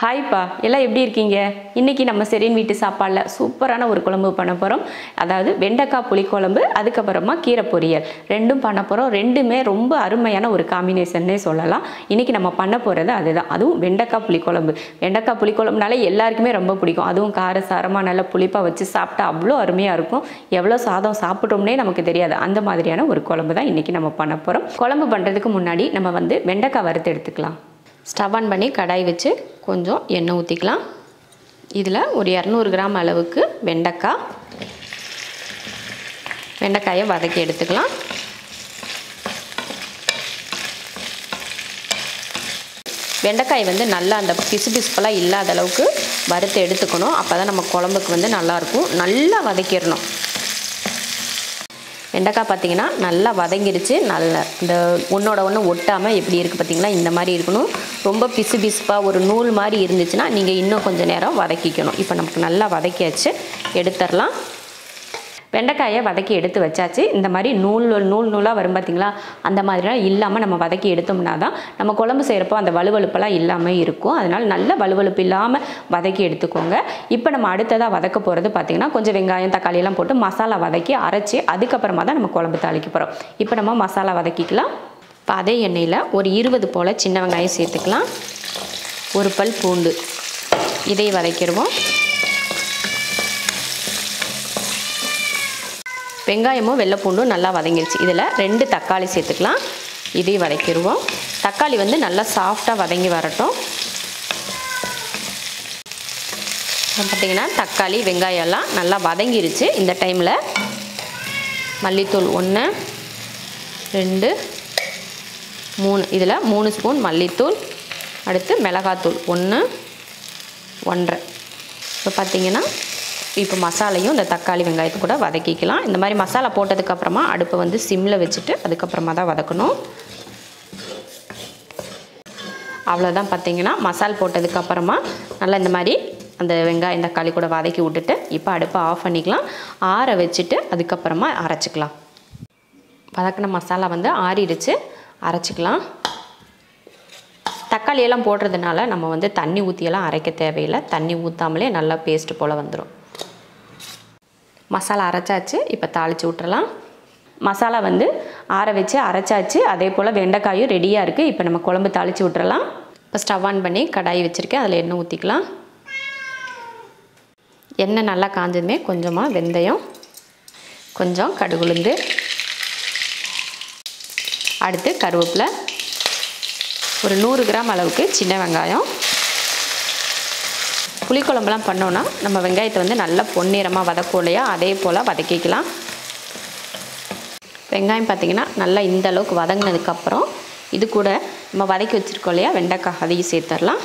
Hi பா, எல்லாம் எப்படி இருக்கீங்க? இன்னைக்கு நம்ம செரின் வீட்டு சாப்பாடுல சூப்பரான ஒரு குழம்பு பண்ண போறோம். அதாவது வெண்டைக்காய் புளிக்குழம்பு, அதுக்கப்புறமா கீரை பொரியல் ரெண்டும் பண்ண போறோம். ரெண்டுமே ரொம்ப அருமையான ஒரு காம்பினேஷன்னே சொல்லலாம். இன்னைக்கு நம்ம பண்ண போறது அதுதான். அதுவும் வெண்டைக்காய் புளிக்குழம்பு. வெண்டைக்காய் புளிக்குழம்புனாலே எல்லாருக்குமே ரொம்ப பிடிக்கும். அதுவும் காரசாரமாக நல்லா புளிப்பாக வச்சு சாப்பிட்டா அவ்வளோ அருமையாக இருக்கும். எவ்வளோ சாதம் சாப்பிட்டோம்னே நமக்கு தெரியாது. அந்த மாதிரியான ஒரு குழம்பு தான் இன்னைக்கு நம்ம பண்ண போறோம். குழம்பு பண்ணுறதுக்கு முன்னாடி நம்ம வெண்டைக்காய் வறுத்து எடுத்துக்கலாம். ஸ்டவ் ஆன் பண்ணி கடாய் வச்சு கொஞ்சம் எண்ணெய் ஊற்றிக்கலாம். இதில் ஒரு 200 கிராம் அளவுக்கு வெண்டைக்காயை வதக்கி எடுத்துக்கலாம். வெண்டைக்காய் நல்லா அந்த பிசுபிசுப்பெல்லாம் இல்லாத அளவுக்கு வறுத்து எடுத்துக்கணும். அப்போ தான் நம்ம குழம்புக்கு நல்லாயிருக்கும். நல்லா வதக்கிடணும். வெண்டைக்காய் பார்த்திங்கன்னா நல்லா வதங்கிடுச்சு. நல்ல இந்த ஒன்றோட ஒன்று ஒட்டாமல் எப்படி இருக்குது பார்த்திங்களா, இந்த மாதிரி இருக்கணும். ரொம்ப பிசுபிசுப்பாக ஒரு நூல் மாதிரி இருந்துச்சுன்னா நீங்கள் இன்னும் கொஞ்சம் நேரம் வதக்கிக்கணும். இப்போ நமக்கு நல்லா வதக்கியாச்சு, எடுத்துடலாம். வெண்டைக்காயை வதக்கி எடுத்து வச்சாச்சு. இந்த மாதிரி நூலாக வரும் பார்த்திங்களா, அந்த மாதிரிலாம் இல்லாமல் நம்ம வதக்கி எடுத்தோம்னா தான் நம்ம குழம்பு செய்கிறப்போ அந்த வலுவலுப்பெல்லாம் இல்லாமல் இருக்கும். அதனால் நல்ல வலுவலுப்பு இல்லாமல் வதக்கி எடுத்துக்கோங்க. இப்போ நம்ம அடுத்ததாக வதக்க போகிறது பார்த்திங்கன்னா கொஞ்சம் வெங்காயம் தக்காளியெல்லாம் போட்டு மசாலா வதக்கி அரைச்சி அதுக்கப்புறமா தான் நம்ம குழம்பு தாளிக்க போகிறோம். இப்போ நம்ம மசாலா வதக்கிக்கலாம். இப்போ அதே எண்ணெயில் ஒரு 20 போல் சின்ன வெங்காயம் சேர்த்துக்கலாம். ஒரு பல் பூண்டு, இதை வதக்கிடுவோம். வெங்காயமும் வெள்ளை பூண்டும் நல்லா வதங்கிடுச்சு. இதில் 2 தக்காளி சேர்த்துக்கலாம். இதையும் வதக்கிடுவோம். தக்காளி நல்லா சாஃப்டாக வதங்கி வரட்டும். பார்த்திங்கன்னா தக்காளி வெங்காயம் எல்லாம் நல்லா வதங்கிருச்சு. இந்த டைமில் மல்லித்தூள் 1 2 3, இதில் 3 ஸ்பூன் மல்லித்தூள், அடுத்து மிளகாத்தூள் 1 1/2. இப்போ பார்த்திங்கன்னா இப்போ மசாலையும் இந்த தக்காளி வெங்காயத்தை கூட வதக்கிக்கலாம். இந்த மாதிரி மசாலா போட்டதுக்கப்புறமா அடுப்பை சிம்மில் வச்சுட்டு அதுக்கப்புறமா தான் வதக்கணும். அவ்வளோதான். பார்த்திங்கன்னா மசால் போட்டதுக்கப்புறமா நல்லா இந்த மாதிரி அந்த வெங்காயம் தக்காளி கூட வதக்கி விட்டுட்டு இப்போ அடுப்பை ஆஃப் பண்ணிக்கலாம். ஆற வச்சுட்டு அதுக்கப்புறமா அரைச்சிக்கலாம். வதக்கின மசாலா ஆறிடுச்சு, அரைச்சிக்கலாம். தக்காளியெல்லாம் போடுறதுனால நம்ம தண்ணி ஊற்றியெல்லாம் அரைக்க தேவையில்லை. தண்ணி ஊற்றாமலே நல்லா பேஸ்ட்டு போல் வந்துடும். மசாலா அரைச்சாச்சு. இப்போ தாளித்து விட்டுறலாம். மசாலா ஆற வச்சு அரைச்சாச்சு. அதே போல் வெண்டைக்காயும் ரெடியாக இருக்குது. இப்போ நம்ம குழம்பு தாளித்து விட்டுறலாம். இப்போ ஸ்டவ் ஆன் பண்ணி கடாய் வச்சுருக்கேன். அதில் எண்ணெய் ஊற்றிக்கலாம். எண்ணெய் நல்லா காஞ்சதுமே கொஞ்சமாக வெந்தயம், கொஞ்சம் கடுகுளுந்து, அடுத்து கருவேப்பிலை, ஒரு 100 கிராம் அளவுக்கு சின்ன வெங்காயம். புளிக்குழம்புலாம் பண்ணோன்னா நம்ம வெங்காயத்தை நல்லா பொன்னிறமாக வதக்கும் இல்லையா, அதே போல் வதக்கிக்கலாம். வெங்காயம் பார்த்திங்கன்னா நல்லா இந்த அளவுக்கு வதங்கினதுக்கப்புறம் இது கூட நம்ம வதக்கி வச்சுருக்கோம் இல்லையா வெண்டைக்காய், அதையும் சேர்த்துடலாம்.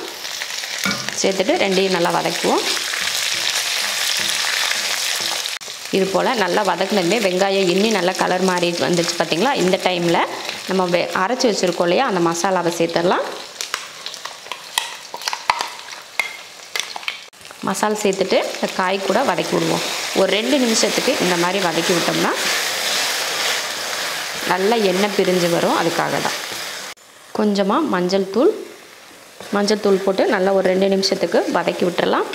சேர்த்துட்டு ரெண்டையும் நல்லா வதக்குவோம். இது போல் நல்லா வதக்குனதுமே வெங்காயம் இன்னும் நல்லா கலர் மாறி வந்துச்சு பார்த்திங்களா. இந்த டைமில் நம்ம அரைச்சி வச்சுருக்கோம் இல்லையா அந்த மசாலாவை சேர்த்துடலாம். மசாலா சேர்த்துட்டு இந்த காய் கூட வதக்கி விடுவோம். ஒரு 2 நிமிஷத்துக்கு இந்த மாதிரி வதக்கி விட்டோம்னா நல்லா எண்ணெய் பிரிஞ்சு வரும். அதுக்காக தான். கொஞ்சமாக மஞ்சள் தூள் போட்டு நல்லா ஒரு 2 நிமிஷத்துக்கு வதக்கி விட்டுறலாம்.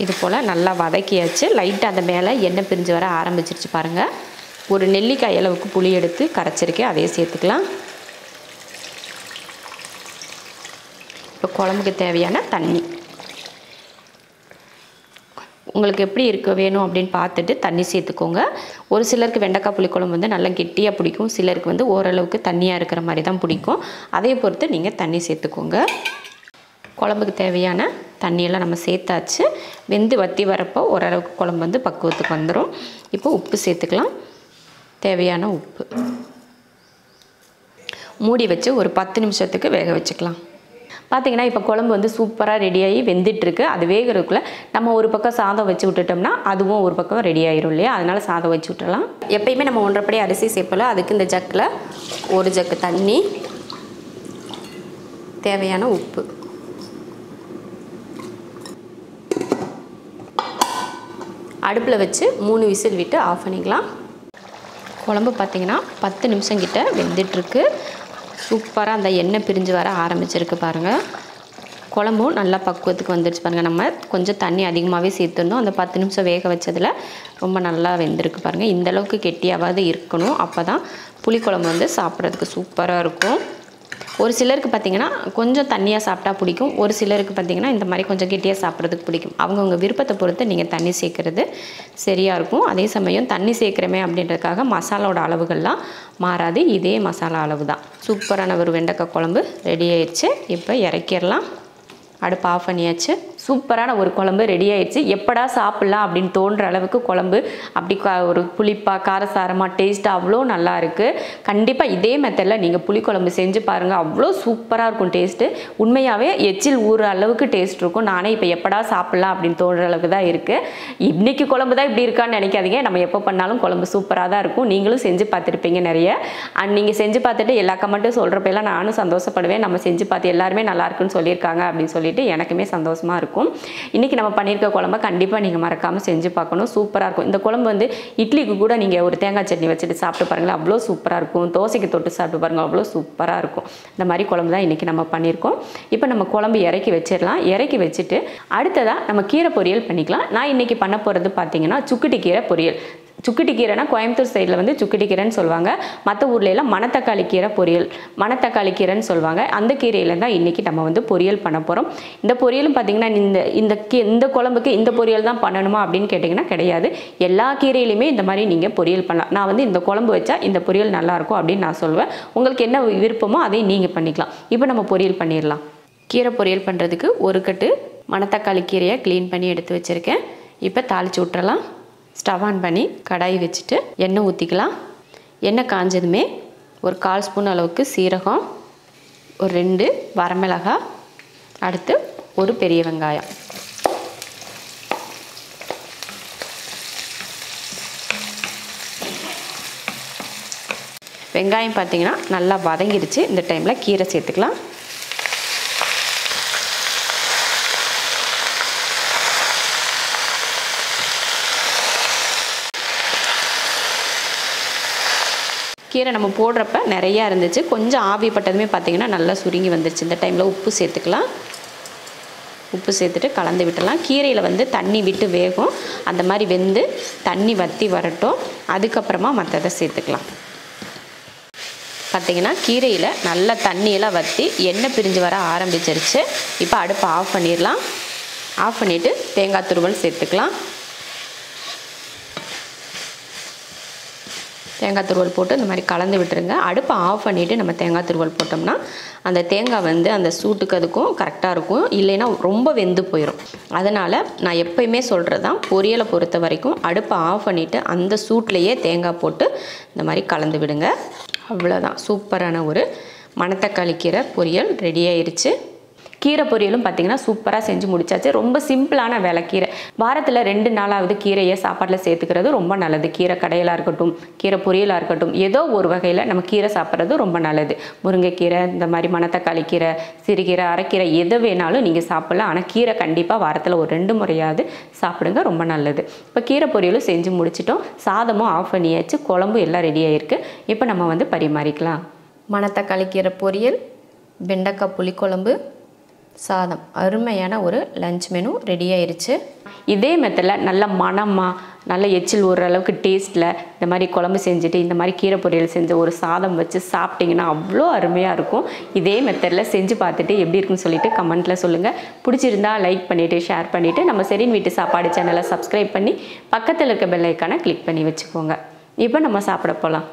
இது போல் நல்லா வதக்கியாச்சு. லைட்டாக அந்த மேலே எண்ணெய் பிரிஞ்சு வர ஆரம்பிச்சிருச்சு பாருங்கள். ஒரு நெல்லிக்காய் அளவுக்கு புளி எடுத்து கரைச்சிருக்கேன், அதையே சேர்த்துக்கலாம். இப்போ குழம்புக்கு தேவையான தண்ணி உங்களுக்கு எப்படி வேணும் அப்படின்னு பார்த்துட்டு தண்ணி சேர்த்துக்கோங்க. ஒரு சிலருக்கு வெண்டைக்காய் புளிக்குழம்பு நல்லா கெட்டியாக பிடிக்கும். சிலருக்கு ஓரளவுக்கு தண்ணியாக இருக்கிற மாதிரி தான் பிடிக்கும். அதை பொறுத்து நீங்கள் தண்ணி சேர்த்துக்கோங்க. குழம்புக்கு தேவையான தண்ணியெல்லாம் நம்ம சேர்த்தாச்சு. வெந்து வற்றி வரப்போ ஓரளவுக்கு குழம்பு பக்குவத்துக்கு வந்துடும். இப்போ உப்பு சேர்த்துக்கலாம். தேவையான உப்பு மூடி வச்சு ஒரு 10 நிமிஷத்துக்கு வேக வச்சுக்கலாம். பார்த்திங்கன்னா இப்போ குழம்பு சூப்பராக ரெடியாகி வெந்துட்டுருக்கு. அது வேகிறதுக்குள்ளே நம்ம ஒரு பக்கம் சாதம் வச்சு விட்டுட்டோம்னா அதுவும் ஒரு பக்கம் ரெடி ஆயிரும் இல்லையா, அதனால் சாதம் வச்சு விட்டுறலாம். எப்பயுமே நம்ம 1.5 படி அரிசி சேர்ப்பல, அதுக்கு இந்த ஜக்கில் 1 ஜக்கு தண்ணி, தேவையான உப்பு, அடுப்பில் வச்சு 3 விசில் விட்டு ஆஃப் பண்ணிக்கலாம். குழம்பு பார்த்திங்கன்னா 10 நிமிஷம் கிட்ட வெந்துட்டுருக்கு. சூப்பராக அந்த எண்ணெய் பிரிஞ்சு வர ஆரம்பிச்சிருக்கு பாருங்கள். குழம்பும் நல்லா பக்குவத்துக்கு வந்துடுச்சு பாருங்கள். நம்ம கொஞ்சம் தண்ணி அதிகமாகவே சேர்த்துருந்தோம். அந்த 10 நிமிஷம் வேக வச்சதில் ரொம்ப நல்லா வெந்திருக்கு பாருங்கள். இந்தளவுக்கு கெட்டியாவது இருக்கணும். அப்போ தான் புளிக்குழம்பு வந்து சாப்பிட்றதுக்கு சூப்பராக இருக்கும். ஒரு சிலருக்கு பார்த்திங்கன்னா கொஞ்சம் தண்ணியாக சாப்பிட்டா பிடிக்கும். ஒரு சிலருக்கு பார்த்திங்கன்னா இந்த மாதிரி கொஞ்சம் கெட்டியாக சாப்பிட்றதுக்கு பிடிக்கும். அவங்கவுங்க விருப்பத்தை பொறுத்து நீங்கள் தண்ணி சேர்க்குறது சரியாக இருக்கும். அதே சமயம் தண்ணி சேர்க்குறமே அப்படின்றதுக்காக மசாலாவோட அளவுகள்லாம் மாறாது. இதே மசாலா அளவு தான். சூப்பரான ஒரு வெண்டைக்காய் குழம்பு ரெடி ஆயிடுச்சு. இப்போ இறக்கிடலாம். அடுப்பு ஆஃப் பண்ணியாச்சு. சூப்பரான ஒரு குழம்பு ரெடி ஆயிடுச்சு. எப்படா சாப்பிட்லாம் அப்படின்னு தோன்ற அளவுக்கு குழம்பு அப்படி ஒரு புளிப்பாக காரசாரமாக டேஸ்ட்டாக அவ்வளோ நல்லா இருக்குது. கண்டிப்பாக இதே மெத்தடில் நீங்கள் புளிக்குழம்பு செஞ்சு பாருங்கள். அவ்வளோ சூப்பராக இருக்கும் டேஸ்ட்டு. உண்மையாகவே எச்சில் ஊறுற அளவுக்கு டேஸ்ட் இருக்கும். நானே இப்போ எப்படா சாப்பிட்லாம் அப்படின்னு தோன்ற அளவுக்கு தான் இருக்குது. இன்றைக்கி குழம்பு தான் இப்படி இருக்கான்னு நினைக்காதீங்க. நம்ம எப்போ பண்ணாலும் குழம்பு சூப்பராக தான் இருக்கும். நீங்களும் செஞ்சு பார்த்துருப்பீங்க நிறைய. நீங்கள் செஞ்சு பார்த்துட்டு எல்லா கமெண்ட்டும் சொல்கிறப்பெல்லாம் நானும் சந்தோஷப்படுவேன். நம்ம செஞ்சு பார்த்து எல்லாருமே நல்லா இருக்குன்னு சொல்லியிருக்காங்க அப்படின்னு சொல்லிட்டு எனக்குமே சந்தோஷமாக இருக்கும். இன்றைக்கி நம்ம பண்ணியிருக்க குழம்பை கண்டிப்பாக நீங்கள் மறக்காமல் செஞ்சு பார்க்கணும். சூப்பராக இருக்கும். இந்த குழம்பு வந்து இட்லிக்கு கூட நீங்கள் ஒரு தேங்காய் சட்னி வச்சுட்டு சாப்பிட்டு பாருங்களேன். அவ்வளோ சூப்பராக இருக்கும். தோசைக்கு தொட்டு சாப்பிட்டு பாருங்கள். அவ்வளோ சூப்பராக இருக்கும். இந்த மாதிரி குழம்பு தான் இன்றைக்கி நம்ம பண்ணியிருக்கோம். இப்போ நம்ம குழம்பு இறக்கி வச்சிடலாம். இறக்கி வச்சுட்டு அடுத்ததாக நம்ம கீரை பொரியல் பண்ணிக்கலாம். நான் இன்றைக்கி பண்ண போகிறது பார்த்தீங்கன்னா சுக்குட்டி கீரை பொரியல். சுக்குட்டி கீரைனா கோயம்புத்தூர் சைடில் வந்து சுக்குட்டி கீரைன்னு சொல்லுவாங்க. மற்ற ஊர்லெலாம் மணத்தக்காளி கீரை பொரியல், மணத்தக்காளி கீரைன்னு சொல்லுவாங்க. அந்த கீரையில் தான் இன்றைக்கி நம்ம வந்து பொரியல் பண்ண போகிறோம். இந்த பொரியலும் பார்த்திங்கன்னா இந்த குழம்புக்கு இந்த பொரியல் தான் பண்ணணுமா அப்படின்னு கேட்டிங்கன்னா கிடையாது. எல்லா கீரையிலையுமே இந்த மாதிரி நீங்கள் பொரியல் பண்ணலாம். நான் வந்து இந்த குழம்பு வச்சா இந்த பொரியல் நல்லாயிருக்கும் அப்படின்னு நான் சொல்லுவேன். உங்களுக்கு என்ன விருப்பமோ அதை நீங்கள் பண்ணிக்கலாம். இப்போ நம்ம பொரியல் பண்ணிடலாம். கீரை பொரியல் பண்ணுறதுக்கு ஒரு கட்டு மணத்தக்காளி கீரையை க்ளீன் பண்ணி எடுத்து வச்சுருக்கேன். இப்போ தாளித்து விட்டுறலாம். ஸ்டவ் ஆன் பண்ணி கடாய் வச்சுட்டு எண்ணெய் ஊற்றிக்கலாம். எண்ணெய் காஞ்சதுமே ஒரு 1/4 ஸ்பூன் அளவுக்கு சீரகம், ஒரு 2 வரமிளகாய், அடுத்து ஒரு பெரிய வெங்காயம். வெங்காயம் பார்த்திங்கன்னா நல்லா வதங்கிடுச்சு. இந்த டைமில் கீரை சேர்த்துக்கலாம். கீரை நம்ம போடுறப்ப நிறையா இருந்துச்சு. கொஞ்சம் ஆவி பட்டதுமே பார்த்திங்கன்னா நல்லா சுருங்கி வந்துருச்சு. இந்த டைமில் உப்பு சேர்த்துக்கலாம். உப்பு சேர்த்துட்டு கலந்து விட்டுடலாம். கீரையில் வந்து தண்ணி விட்டு வேகும். அந்த மாதிரி வெந்து தண்ணி வற்றி வரட்டும். அதுக்கப்புறமா மற்றதை சேர்த்துக்கலாம். பார்த்திங்கன்னா கீரையில் நல்லா தண்ணியெல்லாம் வற்றி எண்ணெய் பிரிஞ்சு வர ஆரம்பிச்சிருச்சு. இப்போ அடுப்பை ஆஃப் பண்ணிடலாம். ஆஃப் பண்ணிவிட்டு தேங்காய் துருவல் சேர்த்துக்கலாம். தேங்காய் துருவல் போட்டு இந்த மாதிரி கலந்து விட்டுருங்க. அடுப்பை ஆஃப் பண்ணிவிட்டு நம்ம தேங்காய் துருவல் போட்டோம்னா அந்த தேங்காய் வந்து அந்த சூட்டுக்கு அதுக்கும் கரெக்டாக இருக்கும். இல்லைன்னா ரொம்ப வெந்து போயிடும். அதனால் நான் எப்போயுமே சொல்கிறது தான், பொரியலை பொறுத்த வரைக்கும் அடுப்பை ஆஃப் பண்ணிவிட்டு அந்த சூட்லேயே தேங்காய் போட்டு இந்த மாதிரி கலந்து விடுங்க. அவ்வளோதான். சூப்பரான ஒரு மணத்தக்காளி கீரை பொரியல் ரெடி ஆயிடுச்சு. கீரை பொரியலும் பார்த்திங்கன்னா சூப்பராக செஞ்சு முடிச்சாச்சு. ரொம்ப சிம்பிளான வேலை. கீரை வாரத்தில் 2 நாளாவது கீரையை சாப்பாட்டில் சேர்த்துக்கிறது ரொம்ப நல்லது. கீரை கடையிலாக இருக்கட்டும், கீரை பொரியலாக இருக்கட்டும், ஏதோ ஒரு வகையில் நம்ம கீரை சாப்பிட்றது ரொம்ப நல்லது. முருங்கைக்கீரை, இந்த மாதிரி மணத்தக்காளி கீரை, சிறுகீரை, அரைக்கீரை எது வேணாலும் நீங்கள் சாப்பிட்லாம். ஆனால் கீரை கண்டிப்பாக வாரத்தில் ஒரு 2 முறையாவது சாப்பிடுங்க. ரொம்ப நல்லது. இப்போ கீரை பொரியலும் செஞ்சு முடிச்சிட்டோம். சாதமும் ஆஃப் பண்ணியாச்சு. குழம்பு எல்லாம் ரெடி ஆகிருக்கு. இப்போ நம்ம வந்து பரிமாறிக்கலாம். மணத்தக்காளி கீரை பொரியல், வெண்டைக்காய் புளிக்குழம்பு, சாதம். அருமையான ஒரு லஞ்ச் மெனு ரெடி ஆயிடுச்சு. இதே மெத்தடில் நல்ல மணமாக நல்ல எச்சில் ஊறுற அளவுக்கு டேஸ்ட்டில் இந்த மாதிரி குழம்பு செஞ்சுட்டு இந்த மாதிரி கீரை பொரியல் செஞ்சு ஒரு சாதம் வச்சு சாப்பிட்டிங்கன்னா அவ்வளோ அருமையாக இருக்கும். இதே மெத்தடில் செஞ்சு பார்த்துட்டு எப்படி இருக்குன்னு சொல்லிட்டு கமெண்ட்டில் சொல்லுங்கள். பிடிச்சிருந்தா லைக் பண்ணிவிட்டு ஷேர் பண்ணிவிட்டு நம்ம ஷெரின் வீட்டு சாப்பாடு சேனலை சப்ஸ்கிரைப் பண்ணி பக்கத்தில் இருக்க பெல் ஐக்கானை கிளிக் பண்ணி வச்சுக்கோங்க. இப்போ நம்ம சாப்பிட போகலாம்.